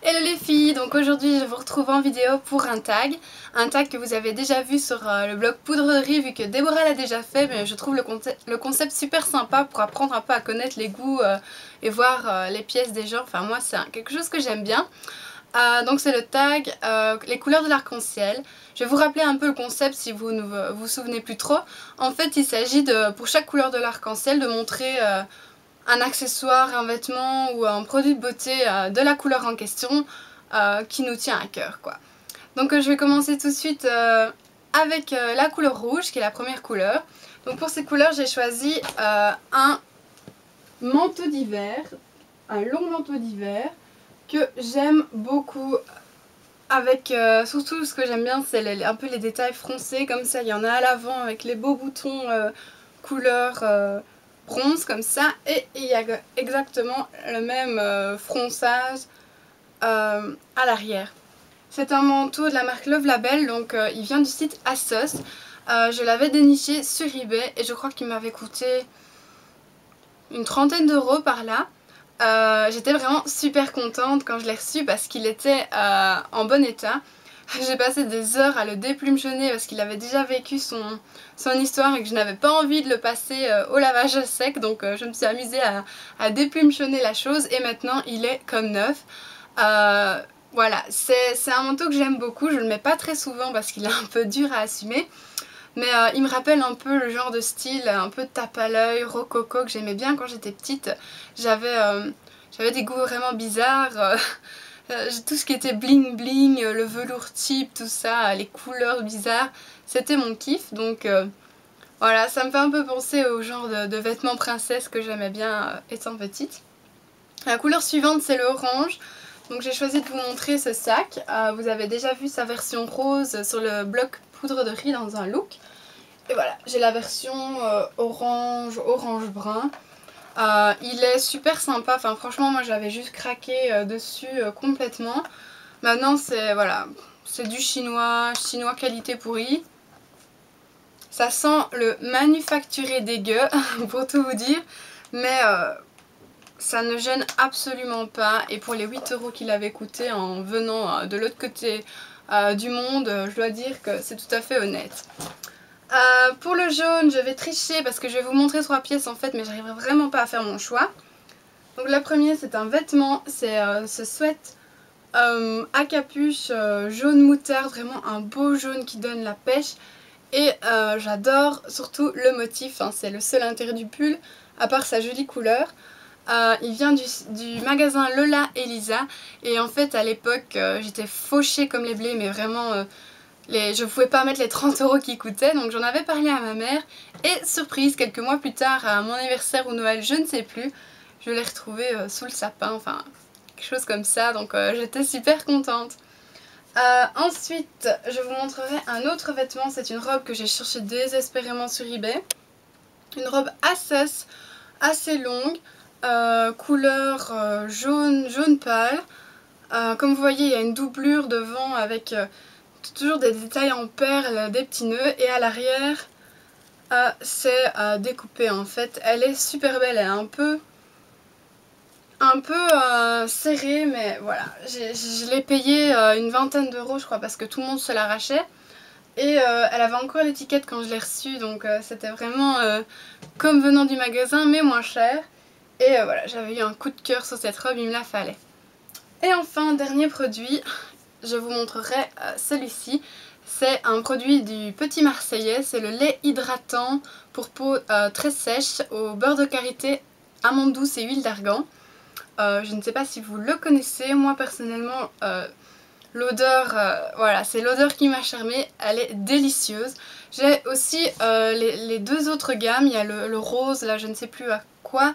Hello les filles, donc aujourd'hui je vous retrouve en vidéo pour un tag que vous avez déjà vu sur le blog Poudrerie vu que Déborah l'a déjà fait, mais je trouve le concept super sympa pour apprendre un peu à connaître les goûts et voir les pièces des gens. Enfin moi c'est quelque chose que j'aime bien. Donc c'est le tag les couleurs de l'arc-en-ciel. Je vais vous rappeler un peu le concept si vous ne vous souvenez plus trop. En fait il s'agit de, pour chaque couleur de l'arc-en-ciel, de montrer un accessoire, un vêtement ou un produit de beauté de la couleur en question qui nous tient à cœur, quoi. Donc je vais commencer tout de suite avec la couleur rouge qui est la première couleur. Donc pour ces couleurs j'ai choisi un manteau d'hiver, un long manteau d'hiver que j'aime beaucoup. Avec surtout ce que j'aime bien c'est un peu les détails froncés comme ça, il y en a à l'avant avec les beaux boutons couleur bronze comme ça, et il y a exactement le même fronçage à l'arrière. C'est un manteau de la marque Love Label, donc il vient du site ASOS. Je l'avais déniché sur eBay et je crois qu'il m'avait coûté une trentaine d'euros par là. J'étais vraiment super contente quand je l'ai reçu parce qu'il était en bon état. J'ai passé des heures à le déplumejonner parce qu'il avait déjà vécu son histoire et que je n'avais pas envie de le passer au lavage sec, donc je me suis amusée à déplumejonner la chose et maintenant il est comme neuf. Voilà, c'est un manteau que j'aime beaucoup, je le mets pas très souvent parce qu'il est un peu dur à assumer. Mais il me rappelle un peu le genre de style, un peu tape à l'œil, rococo que j'aimais bien quand j'étais petite. J'avais des goûts vraiment bizarres. Tout ce qui était bling bling, le velours cheap, tout ça, les couleurs bizarres, c'était mon kiff. Donc voilà, ça me fait un peu penser au genre de vêtements princesse que j'aimais bien étant petite. La couleur suivante c'est le orange. Donc j'ai choisi de vous montrer ce sac. Vous avez déjà vu sa version rose sur le blog Poudrerie dans un look. Et voilà, j'ai la version orange brun. Il est super sympa, enfin franchement moi j'avais juste craqué dessus complètement. Maintenant c'est voilà, c'est du chinois qualité pourrie. Ça sent le manufacturé dégueu pour tout vous dire, mais ça ne gêne absolument pas. Et pour les 8 € qu'il avait coûté en venant de l'autre côté du monde, je dois dire que c'est tout à fait honnête. Pour le jaune, je vais tricher parce que je vais vous montrer 3 pièces en fait, mais j'arriverai vraiment pas à faire mon choix. Donc la première c'est un vêtement, c'est ce sweat à capuche jaune moutarde, vraiment un beau jaune qui donne la pêche. Et j'adore surtout le motif, hein, c'est le seul intérêt du pull, à part sa jolie couleur. Il vient du magasin Lola et Lisa, et en fait à l'époque j'étais fauchée comme les blés, mais vraiment... je pouvais pas mettre les 30 € qui coûtaient, donc j'en avais parlé à ma mère et surprise, quelques mois plus tard, à mon anniversaire ou Noël, je ne sais plus, je l'ai retrouvé sous le sapin, enfin quelque chose comme ça, donc j'étais super contente. Ensuite, je vous montrerai un autre vêtement, c'est une robe que j'ai cherchée désespérément sur eBay. Une robe ASOS, assez longue, couleur jaune pâle. Comme vous voyez, il y a une doublure devant avec... toujours des détails en perles, des petits nœuds, et à l'arrière c'est découpé en fait. Elle est super belle, elle est un peu serrée, mais voilà. Je l'ai payée une vingtaine d'euros je crois parce que tout le monde se l'arrachait. Et elle avait encore l'étiquette quand je l'ai reçue, donc c'était vraiment comme venant du magasin mais moins cher. Et voilà, j'avais eu un coup de cœur sur cette robe, il me la fallait. Et enfin, dernier produit, je vous montrerai celui-ci. C'est un produit du Petit Marseillais, c'est le lait hydratant pour peau très sèche au beurre de karité, amande douce et huile d'argan. Je ne sais pas si vous le connaissez, moi personnellement l'odeur, voilà, c'est l'odeur qui m'a charmée, elle est délicieuse. J'ai aussi les deux autres gammes, il y a le rose, là je ne sais plus à quoi,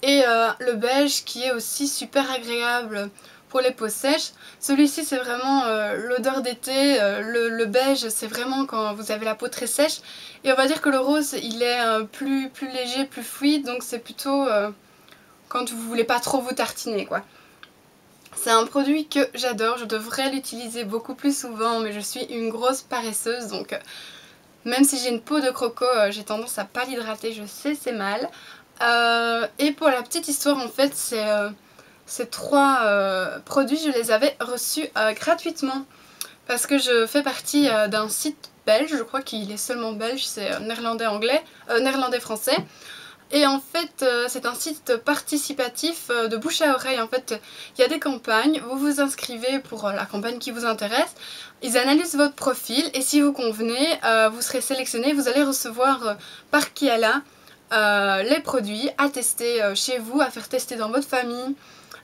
et le beige qui est aussi super agréable pour les peaux sèches. Celui-ci c'est vraiment l'odeur d'été, le beige c'est vraiment quand vous avez la peau très sèche, et on va dire que le rose il est plus léger, plus fluide, donc c'est plutôt quand vous voulez pas trop vous tartiner quoi. C'est un produit que j'adore, je devrais l'utiliser beaucoup plus souvent, mais je suis une grosse paresseuse, donc même si j'ai une peau de croco, j'ai tendance à pas l'hydrater, je sais c'est mal. Et pour la petite histoire en fait, c'est ces 3 produits, je les avais reçus gratuitement. Parce que je fais partie d'un site belge, je crois qu'il est seulement belge, c'est néerlandais-français. Et en fait, c'est un site participatif de bouche à oreille. En fait, il y a des campagnes, vous vous inscrivez pour la campagne qui vous intéresse. Ils analysent votre profil et si vous convenez, vous serez sélectionné. Vous allez recevoir par Kiala les produits à tester chez vous, à faire tester dans votre famille.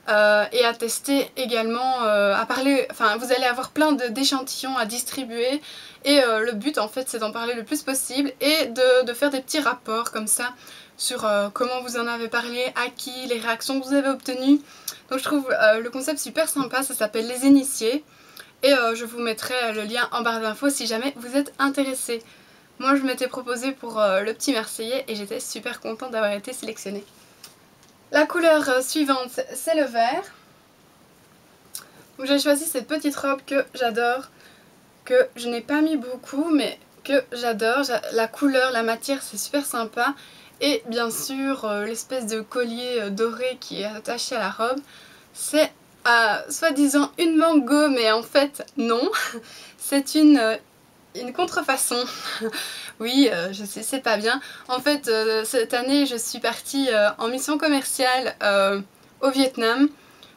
Et à tester également, à parler, enfin vous allez avoir plein d'échantillons à distribuer et le but en fait c'est d'en parler le plus possible et de faire des petits rapports comme ça sur comment vous en avez parlé, à qui, les réactions que vous avez obtenues. Donc je trouve le concept super sympa, ça s'appelle Les Initiés et je vous mettrai le lien en barre d'infos si jamais vous êtes intéressé. Moi je m'étais proposée pour le petit Marseillais et j'étais super contente d'avoir été sélectionnée. La couleur suivante, c'est le vert. J'ai choisi cette petite robe que j'adore, que je n'ai pas mis beaucoup, mais que j'adore. La couleur, la matière, c'est super sympa. Et bien sûr, l'espèce de collier doré qui est attaché à la robe, c'est soi-disant une mango, mais en fait, non. C'est une contrefaçon. Oui, je sais, c'est pas bien. En fait, cette année, je suis partie en mission commerciale au Vietnam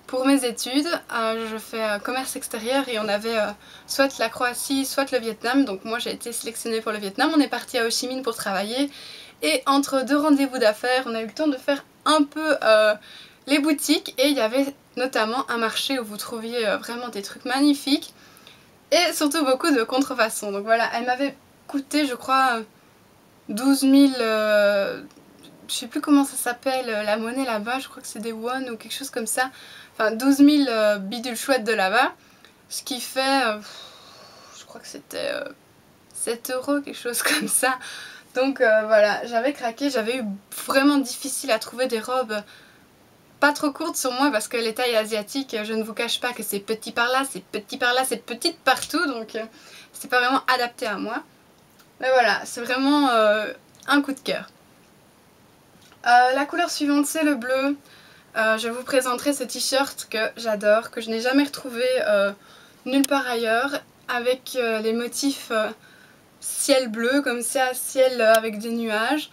pour mes études. Je fais commerce extérieur et on avait soit la Croatie, soit le Vietnam. Donc moi, j'ai été sélectionnée pour le Vietnam. On est parti à Ho Chi Minh pour travailler. Et entre 2 rendez-vous d'affaires, on a eu le temps de faire un peu les boutiques. Et il y avait notamment un marché où vous trouviez vraiment des trucs magnifiques. Et surtout beaucoup de contrefaçons. Donc voilà, elle m'avait coûté je crois 12 000... je sais plus comment ça s'appelle, la monnaie là-bas, je crois que c'est des won ou quelque chose comme ça. Enfin 12 000 bidules chouettes de là-bas. Ce qui fait... je crois que c'était 7 €, quelque chose comme ça. Donc voilà, j'avais craqué, j'avais eu vraiment difficile à trouver des robes pas trop courte sur moi parce que les tailles asiatiques, je ne vous cache pas que c'est petit par là, c'est petit par là, c'est petite partout, donc c'est pas vraiment adapté à moi. Mais voilà, c'est vraiment un coup de cœur. La couleur suivante c'est le bleu. Je vous présenterai ce t-shirt que j'adore, que je n'ai jamais retrouvé nulle part ailleurs, avec les motifs ciel bleu comme ça, ciel avec des nuages.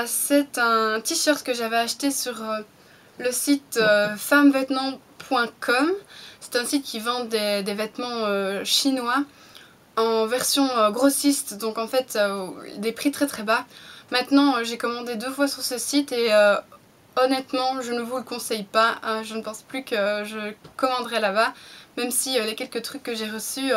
C'est un t-shirt que j'avais acheté sur le site femmevêtements.com. C'est un site qui vend des vêtements chinois en version grossiste, donc en fait des prix très très bas. Maintenant j'ai commandé 2 fois sur ce site et honnêtement je ne vous le conseille pas. Je ne pense plus que je commanderai là-bas, même si les quelques trucs que j'ai reçus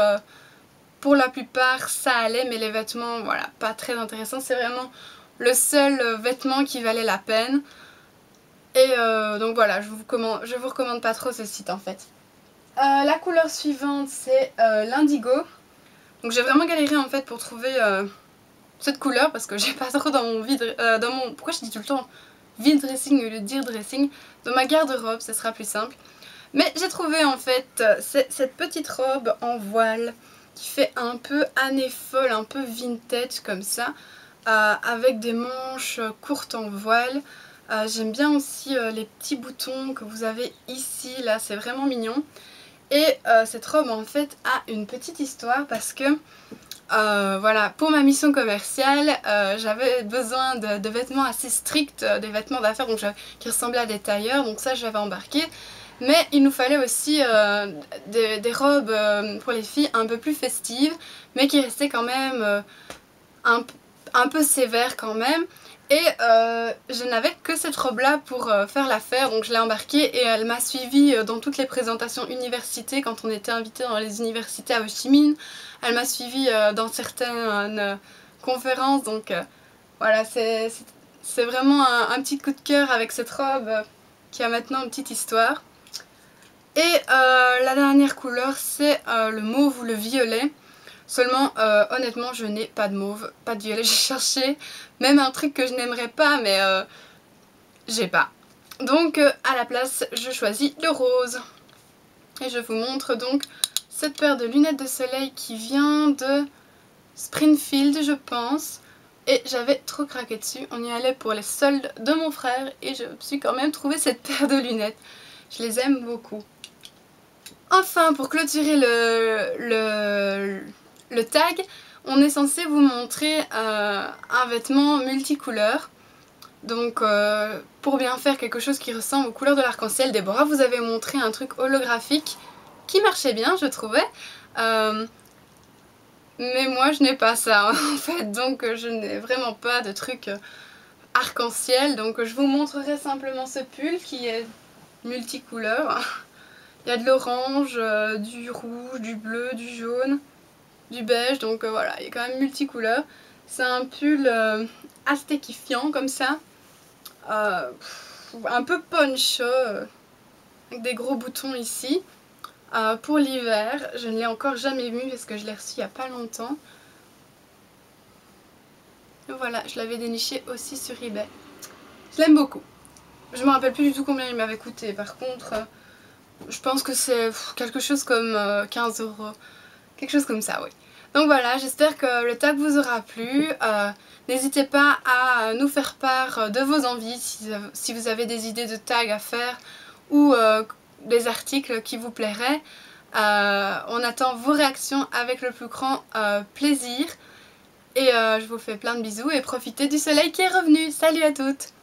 pour la plupart ça allait, mais les vêtements voilà pas très intéressants. C'est vraiment le seul vêtement qui valait la peine. Et donc voilà, je vous recommande pas trop ce site en fait. La couleur suivante c'est l'indigo. Donc j'ai vraiment galéré en fait pour trouver cette couleur parce que j'ai pas trop dans mon vide, pourquoi je dis tout le temps vide dressing au lieu de dire dressing, dans ma garde-robe, ce sera plus simple. Mais j'ai trouvé en fait cette petite robe en voile qui fait un peu année folle, un peu vintage comme ça, avec des manches courtes en voile. J'aime bien aussi les petits boutons que vous avez ici, là c'est vraiment mignon. Et cette robe en fait a une petite histoire parce que voilà, pour ma mission commerciale j'avais besoin de vêtements assez stricts, des vêtements d'affaires qui ressemblaient à des tailleurs, donc ça j'avais embarqué. Mais il nous fallait aussi des robes pour les filles un peu plus festives, mais qui restaient quand même un peu sévères quand même. Et je n'avais que cette robe là pour faire l'affaire, donc je l'ai embarquée et elle m'a suivie dans toutes les présentations universités quand on était invité dans les universités à Ho Chi Minh. Elle m'a suivie dans certaines conférences, donc voilà, c'est vraiment un petit coup de cœur avec cette robe qui a maintenant une petite histoire. Et la dernière couleur c'est le mauve ou le violet. Seulement, honnêtement, je n'ai pas de mauve, pas de violet. J'ai cherché même un truc que je n'aimerais pas, mais j'ai pas. Donc, à la place, je choisis le rose. Et je vous montre donc cette paire de lunettes de soleil qui vient de Springfield, je pense. Et j'avais trop craqué dessus. On y allait pour les soldes de mon frère et je me suis quand même trouvé cette paire de lunettes Je les aime beaucoup. Enfin, pour clôturer le tag, on est censé vous montrer un vêtement multicouleur. Donc pour bien faire quelque chose qui ressemble aux couleurs de l'arc-en-ciel, Déborah vous avait montré un truc holographique qui marchait bien, je trouvais. Mais moi je n'ai pas ça en fait, donc je n'ai vraiment pas de truc arc-en-ciel. Donc je vous montrerai simplement ce pull qui est multicouleur. Il y a de l'orange, du rouge, du bleu, du jaune, du beige, donc voilà, il est quand même multicouleur. C'est un pull aztéquifiant comme ça, un peu poncho, avec des gros boutons ici. Pour l'hiver, je ne l'ai encore jamais vu parce que je l'ai reçu il n'y a pas longtemps. Voilà, je l'avais déniché aussi sur eBay. Je l'aime beaucoup. Je me rappelle plus du tout combien il m'avait coûté, par contre... je pense que c'est quelque chose comme 15 €. Quelque chose comme ça, oui. Donc voilà, j'espère que le tag vous aura plu. N'hésitez pas à nous faire part de vos envies si vous avez des idées de tags à faire ou des articles qui vous plairaient. On attend vos réactions avec le plus grand plaisir. Et je vous fais plein de bisous et profitez du soleil qui est revenu. Salut à toutes!